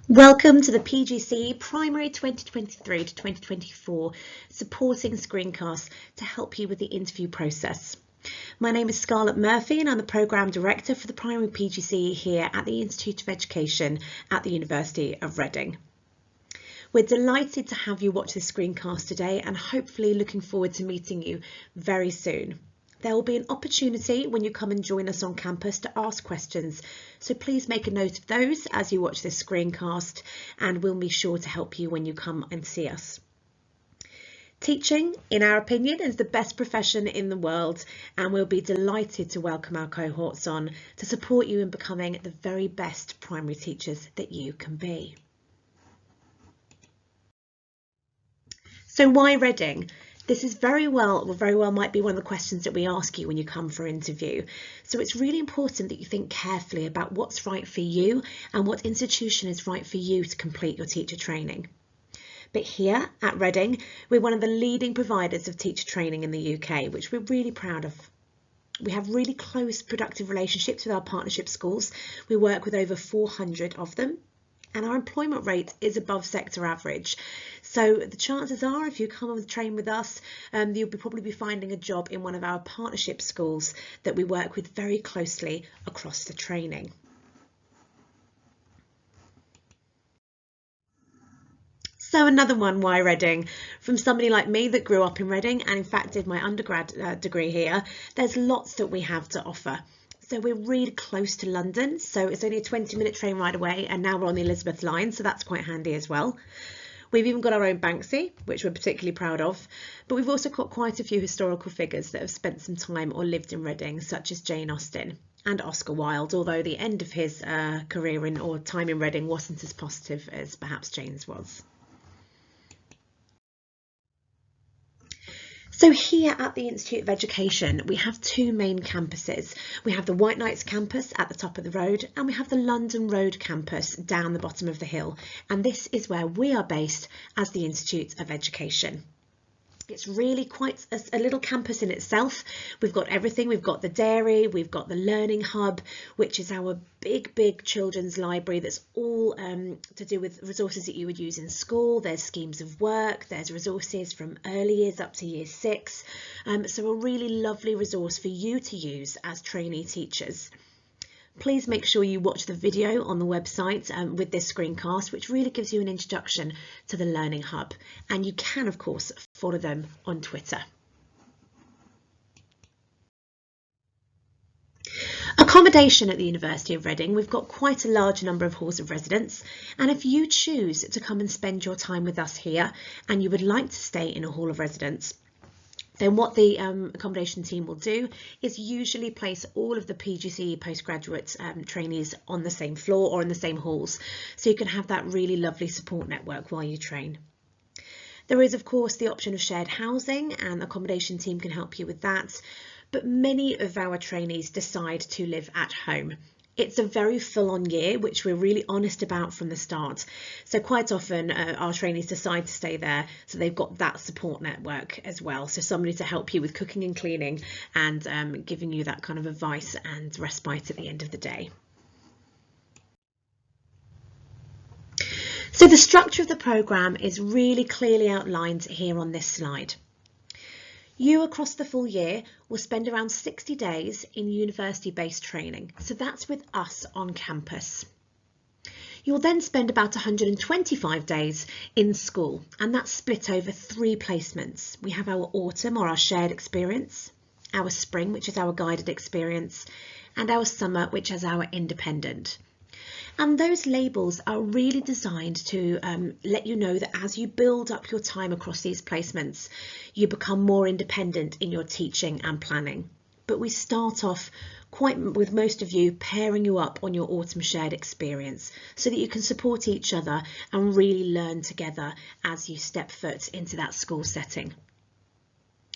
Welcome to the PGCE Primary 2023 to 2024 supporting screencasts to help you with the interview process. My name is Scarlett Murphy and I'm the Programme Director for the Primary PGCE here at the Institute of Education at the University of Reading. We're delighted to have you watch this screencast today and hopefully looking forward to meeting you very soon. There will be an opportunity when you come and join us on campus to ask questions, so please make a note of those as you watch this screencast and we'll be sure to help you when you come and see us. Teaching, in our opinion, is the best profession in the world and we'll be delighted to welcome our cohorts on to support you in becoming the very best primary teachers that you can be. So why Reading? This is very well might be one of the questions that we ask you when you come for interview. So it's really important that you think carefully about what's right for you and what institution is right for you to complete your teacher training. But here at Reading, we're one of the leading providers of teacher training in the UK, which we're really proud of. We have really close, productive relationships with our partnership schools. We work with over 400 of them. And our employment rate is above sector average. So the chances are if you come and train with us, you'll probably be finding a job in one of our partnership schools that we work with very closely across the training. So another one, why Reading? From somebody like me that grew up in Reading and in fact did my undergrad degree here, there's lots that we have to offer. So we're really close to London, so it's only a 20-minute train ride away, and now we're on the Elizabeth line, so that's quite handy as well. We've even got our own Banksy, which we're particularly proud of, but we've also got quite a few historical figures that have spent some time or lived in Reading, such as Jane Austen and Oscar Wilde, although the end of his career or time in Reading wasn't as positive as perhaps Jane's was. So here at the Institute of Education, we have two main campuses. We have the White Knights campus at the top of the road and we have the London Road campus down the bottom of the hill. And this is where we are based as the Institute of Education. It's really quite a little campus in itself. We've got everything. We've got the dairy, we've got the learning hub, which is our big children's library that's all to do with resources that you would use in school. There's schemes of work, there's resources from early years up to year 6. So a really lovely resource for you to use as trainee teachers. Please make sure you watch the video on the website with this screencast, which really gives you an introduction to the Learning Hub. And you can, of course, follow them on Twitter. Accommodation at the University of Reading, we've got quite a large number of halls of residence. And if you choose to come and spend your time with us here and you would like to stay in a hall of residence, then what the accommodation team will do is usually place all of the PGCE postgraduate trainees on the same floor or in the same halls, so you can have that really lovely support network while you train. There is of course the option of shared housing, and the accommodation team can help you with that, but many of our trainees decide to live at home. It's a very full-on year, which we're really honest about from the start. So quite often our trainees decide to stay there, so they've got that support network as well. So somebody to help you with cooking and cleaning and giving you that kind of advice and respite at the end of the day. So the structure of the programme is really clearly outlined here on this slide. You across the full year will spend around 60 days in university-based training, so that's with us on campus. You'll then spend about 125 days in school, and that's split over 3 placements. We have our autumn or our shared experience, our spring, which is our guided experience, and our summer, which is our independent. And those labels are really designed to let you know that as you build up your time across these placements, you become more independent in your teaching and planning. But we start off with most of you pairing you up on your autumn shared experience so that you can support each other and really learn together as you step foot into that school setting.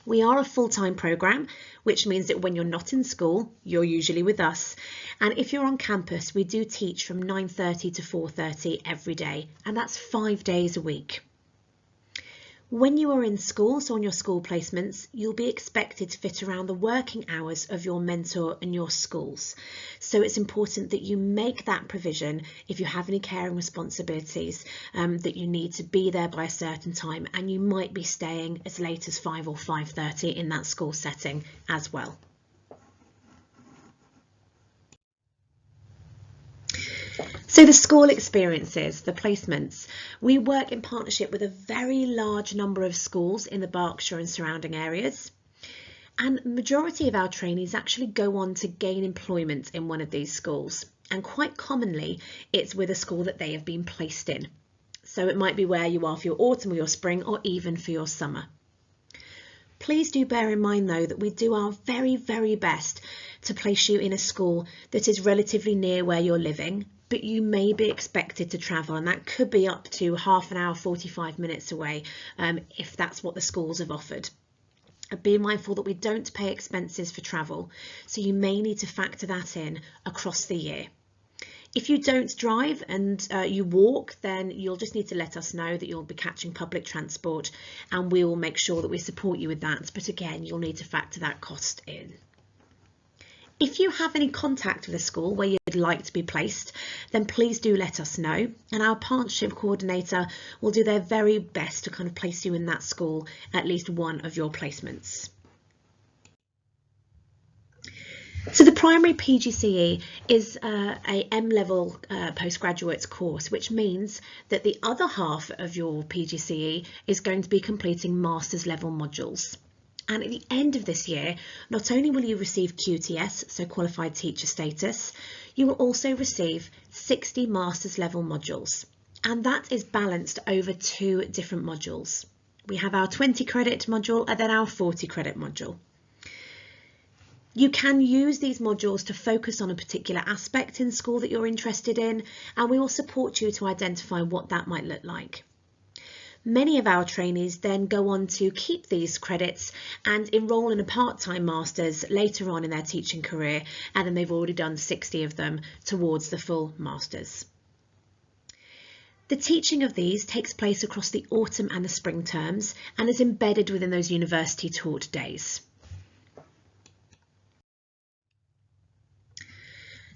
We are a full-time programme, which means that when you're not in school, you're usually with us. And if you're on campus, we do teach from 9:30 to 4:30 every day, and that's 5 days a week. When you are in school, so on your school placements, you'll be expected to fit around the working hours of your mentor and your schools. So it's important that you make that provision if you have any caring responsibilities, that you need to be there by a certain time, and you might be staying as late as 5 or 5:30 in that school setting as well. So the school experiences, the placements, we work in partnership with a very large number of schools in the Berkshire and surrounding areas. And the majority of our trainees actually go on to gain employment in one of these schools. And quite commonly, it's with a school that they have been placed in. So it might be where you are for your autumn or your spring, or even for your summer. Please do bear in mind though that we do our very, very best to place you in a school that is relatively near where you're living, but you may be expected to travel, and that could be up to half an hour, 45 minutes away, if that's what the schools have offered. Be mindful that we don't pay expenses for travel, so you may need to factor that in across the year. If you don't drive and you walk, then you'll just need to let us know that you'll be catching public transport, and we will make sure that we support you with that. But again, you'll need to factor that cost in. If you have any contact with a school where you'd like to be placed, then please do let us know, and our partnership coordinator will do their very best to kind of place you in that school, at least one of your placements. So the primary PGCE is a M-level postgraduate course, which means that the other half of your PGCE is going to be completing master's level modules. And at the end of this year, not only will you receive QTS, so qualified teacher status, you will also receive 60 master's level modules. And that is balanced over 2 different modules. We have our 20 credit module and then our 40 credit module. You can use these modules to focus on a particular aspect in school that you're interested in, and we will support you to identify what that might look like. Many of our trainees then go on to keep these credits and enrol in a part-time master's later on in their teaching career, and then they've already done 60 of them towards the full master's. The teaching of these takes place across the autumn and the spring terms and is embedded within those university taught days.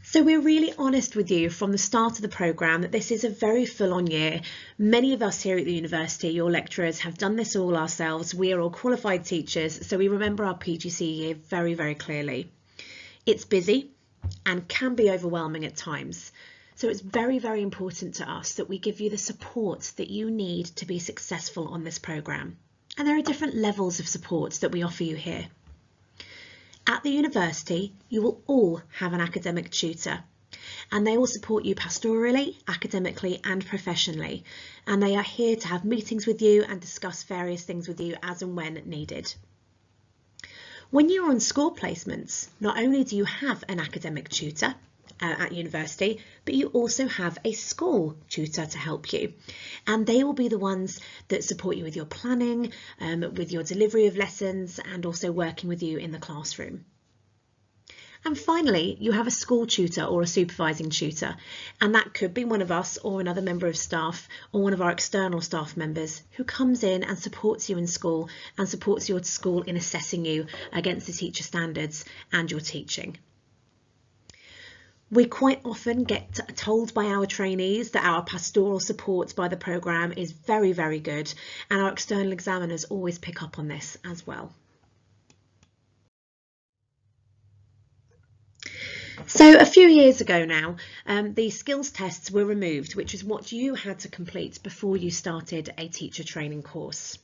So we're really honest with you from the start of the programme that this is a very full-on year. Many of us here at the university, your lecturers, have done this all ourselves. We are all qualified teachers, so we remember our PGCE year very, very clearly. It's busy and can be overwhelming at times. So it's very, very important to us that we give you the support that you need to be successful on this programme. And there are different levels of support that we offer you here. At the university, you will all have an academic tutor, and they will support you pastorally, academically and professionally, and they are here to have meetings with you and discuss various things with you as and when needed. When you're on school placements, not only do you have an academic tutor at university, but you also have a school tutor to help you, and they will be the ones that support you with your planning, with your delivery of lessons, and also working with you in the classroom. And finally, you have a school tutor or a supervising tutor, and that could be one of us or another member of staff or one of our external staff members who comes in and supports you in school and supports your school in assessing you against the teacher standards and your teaching. We quite often get told by our trainees that our pastoral support by the programme is very, very good, and our external examiners always pick up on this as well. So a few years ago now, the skills tests were removed, which is what you had to complete before you started a teacher training course.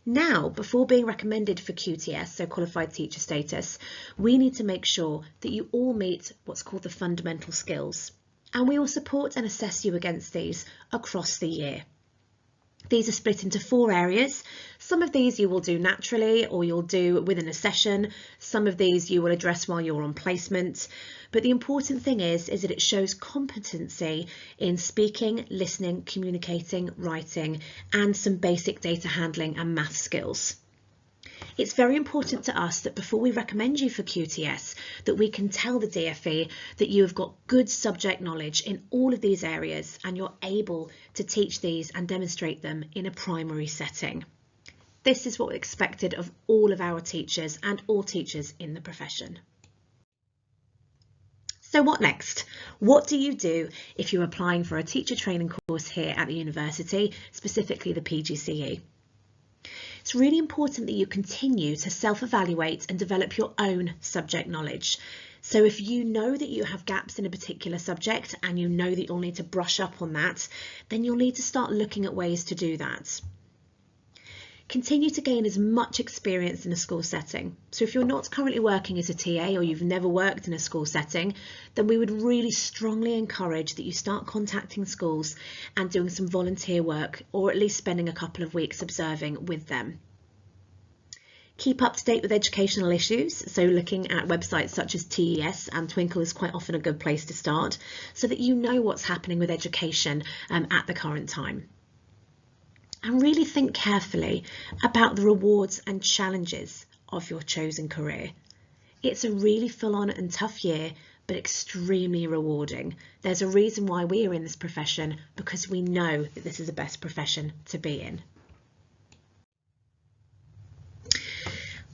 Now, before being recommended for QTS, so qualified teacher status, we need to make sure that you all meet what's called the fundamental skills, and we will support and assess you against these across the year. These are split into 4 areas. Some of these you will do naturally or you'll do within a session. Some of these you will address while you're on placement. But the important thing is that it shows competency in speaking, listening, communicating, writing, and some basic data handling and math skills. It's very important to us that before we recommend you for QTS, that we can tell the DFE that you have got good subject knowledge in all of these areas and you're able to teach these and demonstrate them in a primary setting. This is what's expected of all of our teachers and all teachers in the profession. So what next? What do you do if you're applying for a teacher training course here at the university, specifically the PGCE? It's really important that you continue to self-evaluate and develop your own subject knowledge. So if you know that you have gaps in a particular subject and you know that you'll need to brush up on that, then you'll need to start looking at ways to do that. Continue to gain as much experience in a school setting. So if you're not currently working as a TA or you've never worked in a school setting, then we would really strongly encourage that you start contacting schools and doing some volunteer work, or at least spending a couple of weeks observing with them. Keep up to date with educational issues, so looking at websites such as TES and Twinkle is quite often a good place to start, so that you know what's happening with education at the current time. And really think carefully about the rewards and challenges of your chosen career. It's a really full-on and tough year, but extremely rewarding. There's a reason why we are in this profession, because we know that this is the best profession to be in.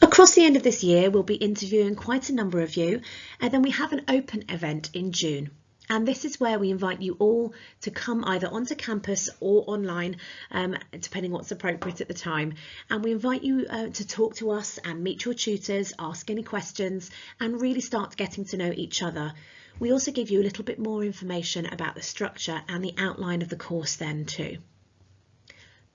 Across the end of this year, we'll be interviewing quite a number of you, and then we have an open event in June. And this is where we invite you all to come either onto campus or online, depending what's appropriate at the time. And we invite you to talk to us and meet your tutors, ask any questions, and really start getting to know each other. We also give you a little bit more information about the structure and the outline of the course then too.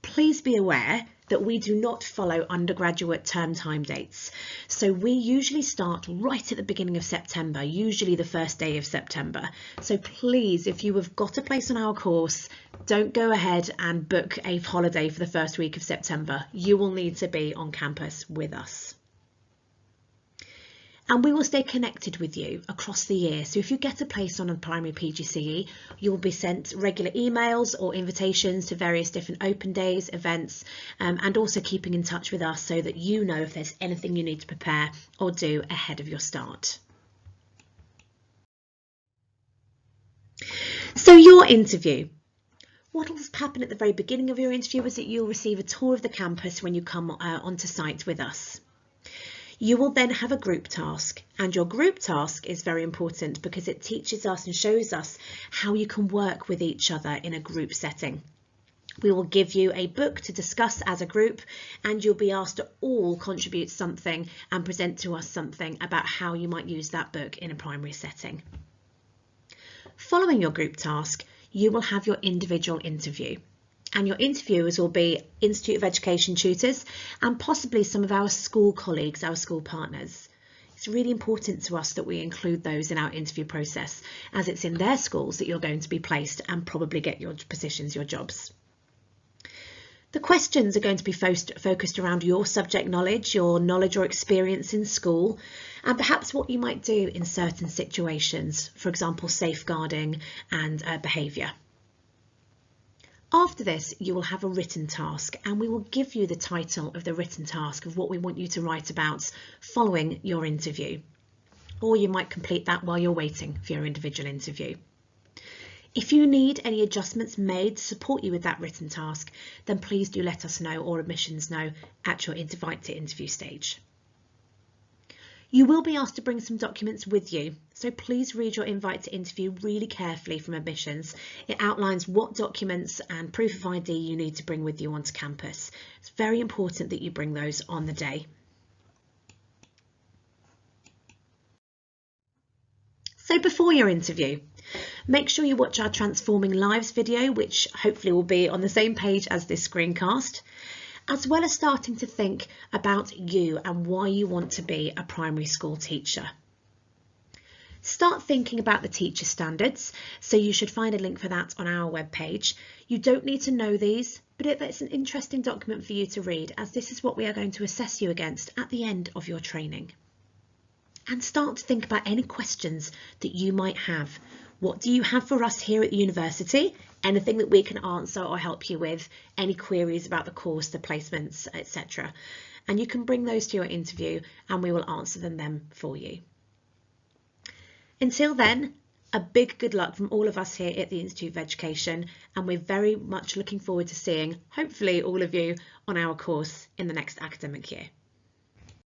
Please be aware that we do not follow undergraduate term time dates. So we usually start right at the beginning of September, usually the first day of September. So please, if you have got a place on our course, don't go ahead and book a holiday for the first week of September. You will need to be on campus with us. And we will stay connected with you across the year. So if you get a place on a primary PGCE, you'll be sent regular emails or invitations to various different open days, events, and also keeping in touch with us so that you know if there's anything you need to prepare or do ahead of your start. So your interview. What will happen at the very beginning of your interview is that you'll receive a tour of the campus when you come onto site with us. You will then have a group task, and your group task is very important because it teaches us and shows us how you can work with each other in a group setting. We will give you a book to discuss as a group, and you'll be asked to all contribute something and present to us something about how you might use that book in a primary setting. Following your group task, you will have your individual interview. And your interviewers will be Institute of Education tutors and possibly some of our school colleagues, our school partners. It's really important to us that we include those in our interview process, as it's in their schools that you're going to be placed and probably get your positions, your jobs. The questions are going to be focused around your subject knowledge, your knowledge or experience in school, and perhaps what you might do in certain situations, for example, safeguarding and behaviour. After this, you will have a written task, and we will give you the title of the written task of what we want you to write about following your interview. Or you might complete that while you're waiting for your individual interview. If you need any adjustments made to support you with that written task, then please do let us know or admissions know at your invite to interview stage. You will be asked to bring some documents with you, so please read your invite to interview really carefully from admissions. It outlines what documents and proof of ID you need to bring with you onto campus. It's very important that you bring those on the day. So before your interview, make sure you watch our Transforming Lives video, which hopefully will be on the same page as this screencast, as well as starting to think about you and why you want to be a primary school teacher. Start thinking about the teacher standards, so you should find a link for that on our webpage. You don't need to know these, but it's an interesting document for you to read, as this is what we are going to assess you against at the end of your training. And start to think about any questions that you might have. What do you have for us here at the university? Anything that we can answer or help you with, any queries about the course, the placements, etc. And you can bring those to your interview and we will answer them then for you. Until then, A big good luck from all of us here at the Institute of Education, and we're very much looking forward to seeing, hopefully, all of you on our course in the next academic year.